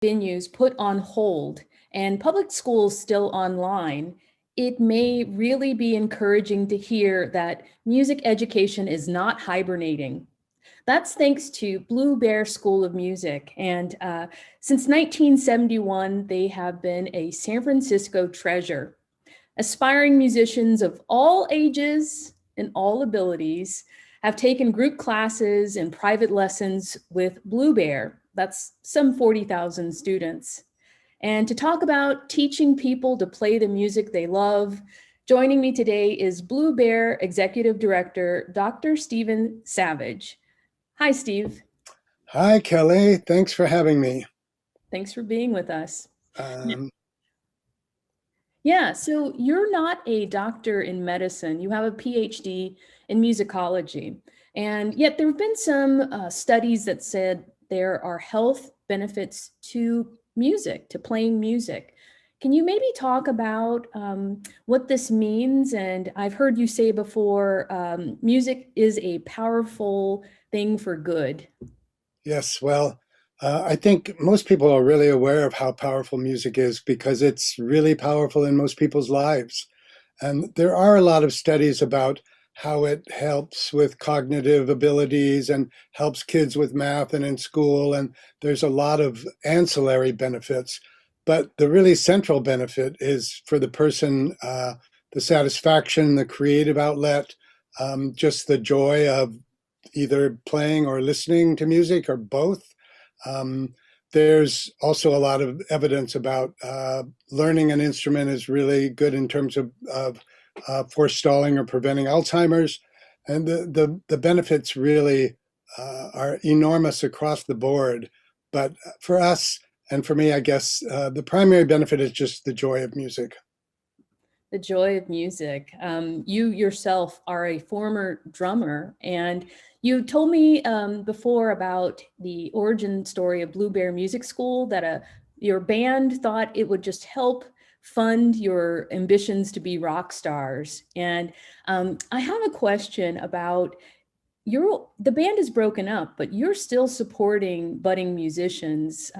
venues put on hold and public schools still online, it may really be encouraging to hear that music education is not hibernating. That's thanks to Blue Bear School of Music. And since 1971, they have been a San Francisco treasure. Aspiring musicians of all ages and all abilities have taken group classes and private lessons with Blue Bear. That's some 40,000 students. And to talk about teaching people to play the music they love, joining me today is Blue Bear Executive Director, Dr. Stephen Savage. Hi, Steve. Hi, Kelly. Thanks for having me. Thanks for being with us. Um, Yeah, so you're not a doctor in medicine. You have a PhD in musicology. And yet there have been some studies that said there are health benefits to music, to playing music. Can you maybe talk about what this means? And I've heard you say before, music is a powerful thing for good. yes, well, I think most people are really aware of how powerful music is because it's really powerful in most people's lives. And there are a lot of studies about how it helps with cognitive abilities and helps kids with math and in school. And there's a lot of ancillary benefits. But the really central benefit is for the person, the satisfaction, the creative outlet, just the joy of either playing or listening to music or both. Um, there's also a lot of evidence about learning an instrument is really good in terms of forestalling or preventing Alzheimer's. And the benefits really are enormous across the board. But for us, and for me, I guess the primary benefit is just the joy of music. The joy of music. You yourself are a former drummer, and you told me before about the origin story of Blue Bear Music School, that your band thought it would just help fund your ambitions to be rock stars. And I have a question about the band is broken up, but you're still supporting budding musicians,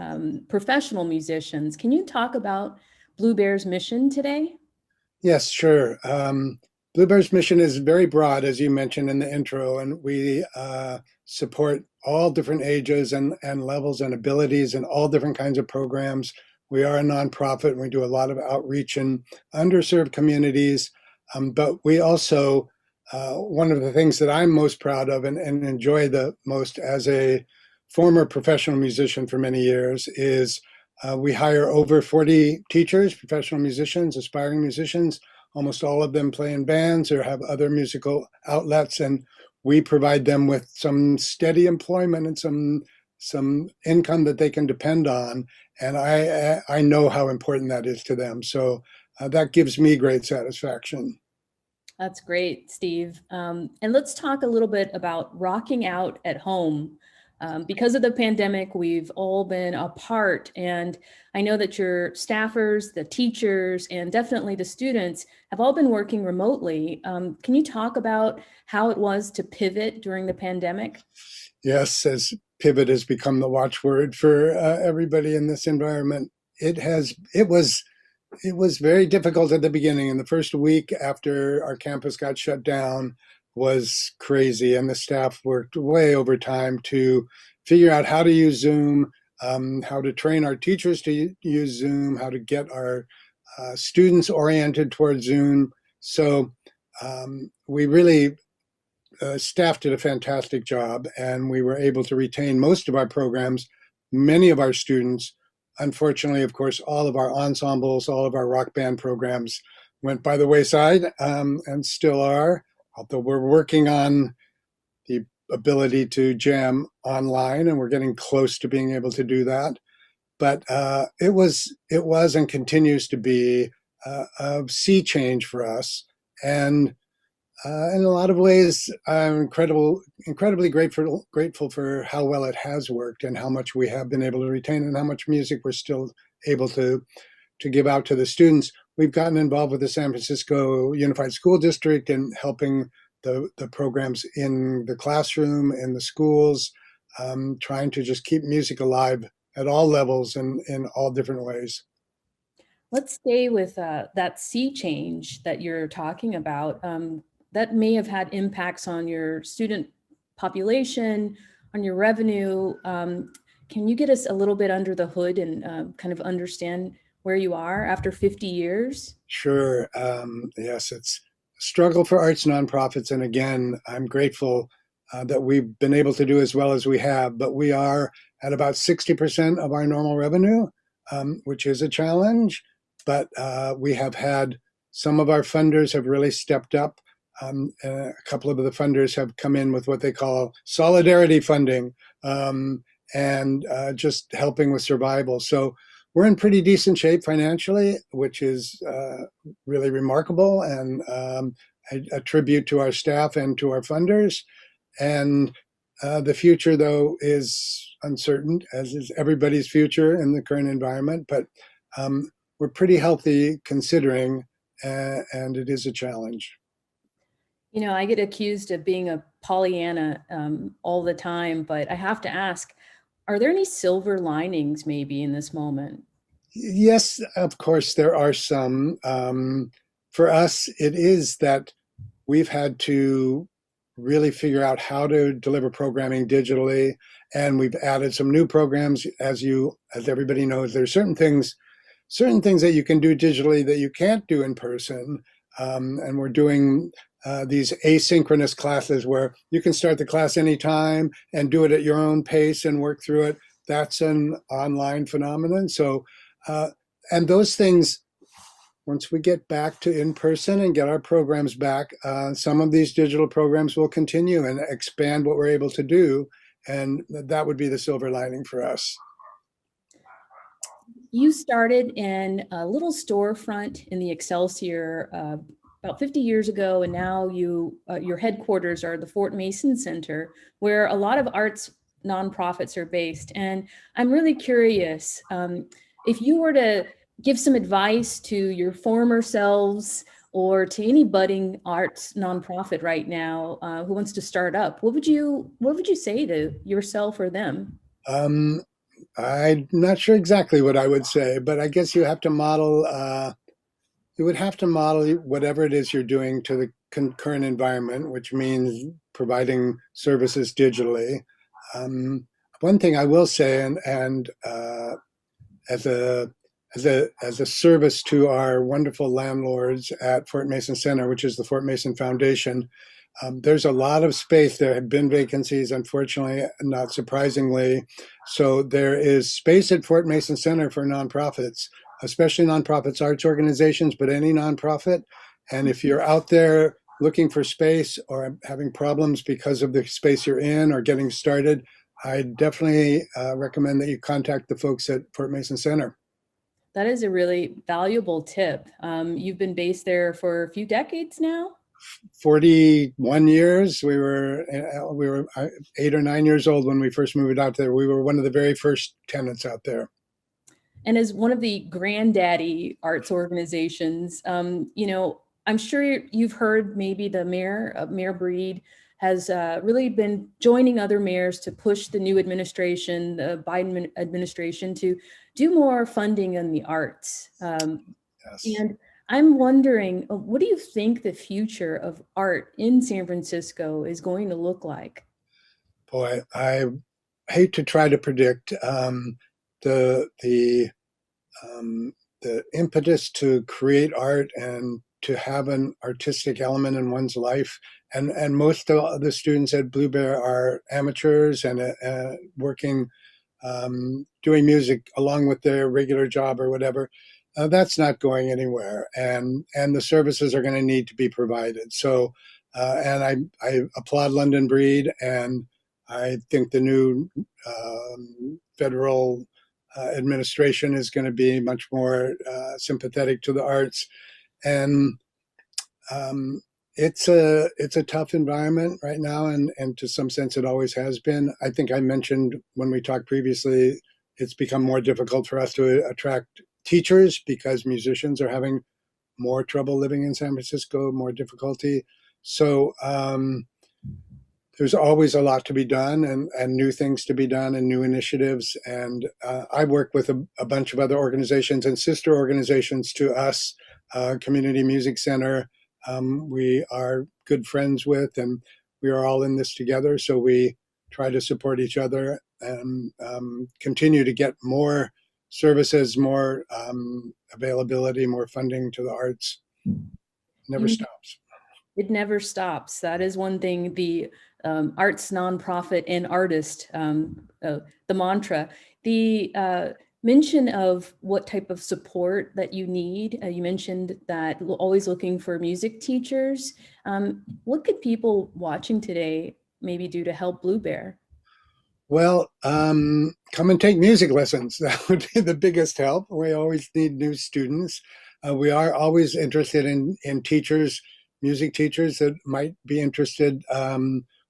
professional musicians. Can you talk about Blue Bear's mission today? Yes, sure. Bluebird's mission is very broad, as you mentioned in the intro, and we support all different ages and levels and abilities and all different kinds of programs. We are a nonprofit and we do a lot of outreach in underserved communities. But we also, one of the things that I'm most proud of and enjoy the most as a former professional musician for many years is we hire over 40 teachers, professional musicians, aspiring musicians. Almost all of them play in bands or have other musical outlets, and we provide them with some steady employment and some income that they can depend on. And I know how important that is to them. So that gives me great satisfaction. That's great, Steve. And let's talk a little bit about rocking out at home. Because of the pandemic, we've all been apart. And I know that your staffers, the teachers, and definitely the students have all been working remotely. Can you talk about how it was to pivot during the pandemic? Yes, as pivot has become the watchword for everybody in this environment, it was very difficult at the beginning. In the first week after our campus got shut down was crazy, and the staff worked way overtime to figure out how to use Zoom, how to train our teachers to use Zoom, how to get our students oriented towards Zoom. So we really staff did a fantastic job, and we were able to retain most of our programs, many of our students. Unfortunately, of course, all of our ensembles, all of our rock band programs went by the wayside and still are, although we're working on the ability to jam online and we're getting close to being able to do that. But it was and continues to be a sea change for us. And in a lot of ways, I'm incredibly grateful for how well it has worked and how much we have been able to retain and how much music we're still able to give out to the students. We've gotten involved with the San Francisco Unified School District and helping the programs in the classroom, in the schools, trying to just keep music alive at all levels and in all different ways. Let's stay with that sea change that you're talking about. That may have had impacts on your student population, on your revenue. Can you get us a little bit under the hood and kind of understand where you are after 50 years? Sure. Yes, it's a struggle for arts nonprofits. And again, I'm grateful that we've been able to do as well as we have, but we are at about 60% of our normal revenue, which is a challenge. But we have had some of our funders have really stepped up. A couple of the funders have come in with what they call solidarity funding and just helping with survival. So we're in pretty decent shape financially, which is really remarkable and a tribute to our staff and to our funders. And the future, though, is uncertain, as is everybody's future in the current environment. But we're pretty healthy considering, and it is a challenge. You know, I get accused of being a Pollyanna all the time, but I have to ask, are there any silver linings maybe in this moment? Yes, of course, there are some. For us, it is that we've had to really figure out how to deliver programming digitally, and we've added some new programs. As everybody knows, there's certain things that you can do digitally that you can't do in person. And we're doing these asynchronous classes where you can start the class anytime and do it at your own pace and work through it. That's an online phenomenon. So, and those things, once we get back to in person and get our programs back, some of these digital programs will continue and expand what we're able to do. And that would be the silver lining for us. You started in a little storefront in the Excelsior about 50 years ago, and now your headquarters are the Fort Mason Center, where a lot of arts nonprofits are based. And I'm really curious, if you were to give some advice to your former selves or to any budding arts nonprofit right now who wants to start up, what would you say to yourself or them? Um, I'm not sure exactly what I would say, but I guess you have to model. You would have to model whatever it is you're doing to the current environment, which means providing services digitally. Um, One thing I will say, and as a as a service to our wonderful landlords at Fort Mason Center, which is the Fort Mason Foundation, there's a lot of space. There have been vacancies, unfortunately, not surprisingly. So there is space at Fort Mason Center for nonprofits, especially nonprofits, arts organizations, but any nonprofit. And if you're out there looking for space or having problems because of the space you're in or getting started, I definitely recommend that you contact the folks at Fort Mason Center. That is a really valuable tip. You've been based there for a few decades now. 41 years. We were 8 or 9 years old when we first moved out there. We were one of the very first tenants out there. And as one of the granddaddy arts organizations, I'm sure you've heard maybe the mayor, Mayor Breed, has really been joining other mayors to push the new administration, the Biden administration, to do more funding in the arts. Yes. And I'm wondering, what do you think the future of art in San Francisco is going to look like? Boy, I hate to try to predict the the the impetus to create art and to have an artistic element in one's life. And most of the students at Blue Bear are amateurs and working, doing music along with their regular job or whatever. That's not going anywhere, and the services are going to need to be provided. So, and I applaud London Breed, and I think the new federal administration is going to be much more sympathetic to the arts, and um, it's a tough environment right now, and to some sense it always has been. I think I mentioned when we talked previously, it's become more difficult for us to attract teachers because musicians are having more trouble living in San Francisco, more difficulty. So there's always a lot to be done, and new things to be done and new initiatives. And I work with a bunch of other organizations and sister organizations to us, Community Music Center. We are good friends with, and we are all in this together. So we try to support each other and continue to get more services, more availability, more funding to the arts. Never You stops. It never stops. That is one thing the arts nonprofit and artist, the mantra. The mention of what type of support that you need. You mentioned that always looking for music teachers. What could people watching today maybe do to help Blue Bear? Well, come and take music lessons. That would be the biggest help. We always need new students. We are always interested in teachers, music teachers that might be interested.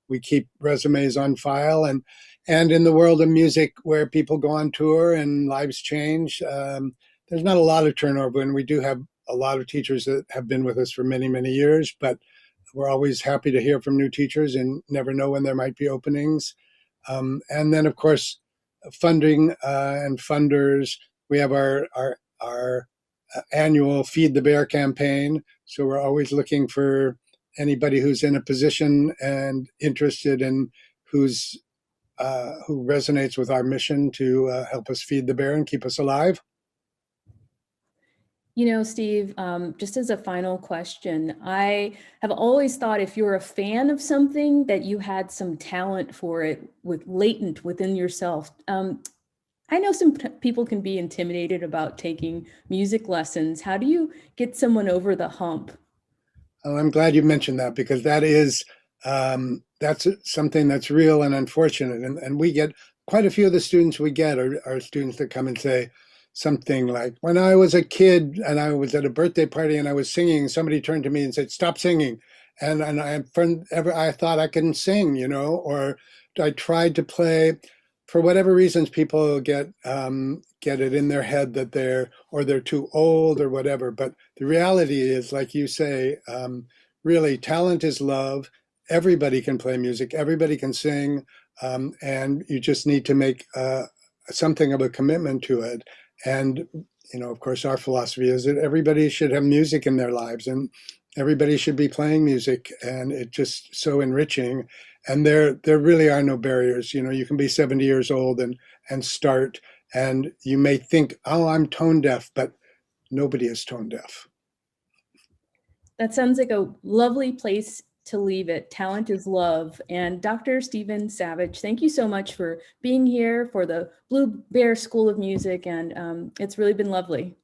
We keep resumes on file, and in the world of music, where people go on tour and lives change, there's not a lot of turnover, and we do have a lot of teachers that have been with us for many, many years. But we're always happy to hear from new teachers, and never know when there might be openings. And then, of course, funding and funders. We have our annual Feed the Bear campaign. So we're always looking for anybody who's in a position and interested in who's who resonates with our mission to help us feed the bear and keep us alive. You know, Steve, just as a final question, I have always thought if you're a fan of something that you had some talent for it with latent within yourself. I know some people can be intimidated about taking music lessons. How do you get someone over the hump? Oh, I'm glad you mentioned that, because that's something that's real and unfortunate. And we get quite a few of the students we get are students that come and say something like, when I was a kid and I was at a birthday party and I was singing, somebody turned to me and said, "Stop singing." And I thought I couldn't sing, or I tried to play. For whatever reasons, people get it in their head that they're too old or whatever. But the reality is, like you say, really, talent is love. Everybody can play music. Everybody can sing, and you just need to make something of a commitment to it. And of course, our philosophy is that everybody should have music in their lives, and everybody should be playing music, and it's just so enriching. And there really are no barriers. You can be 70 years old and start, and you may think, "Oh, I'm tone deaf," but nobody is tone deaf. That sounds like a lovely place to leave it. Talent is love. And Dr. Stephen Savage, thank you so much for being here for the Blue Bear School of Music. And it's really been lovely.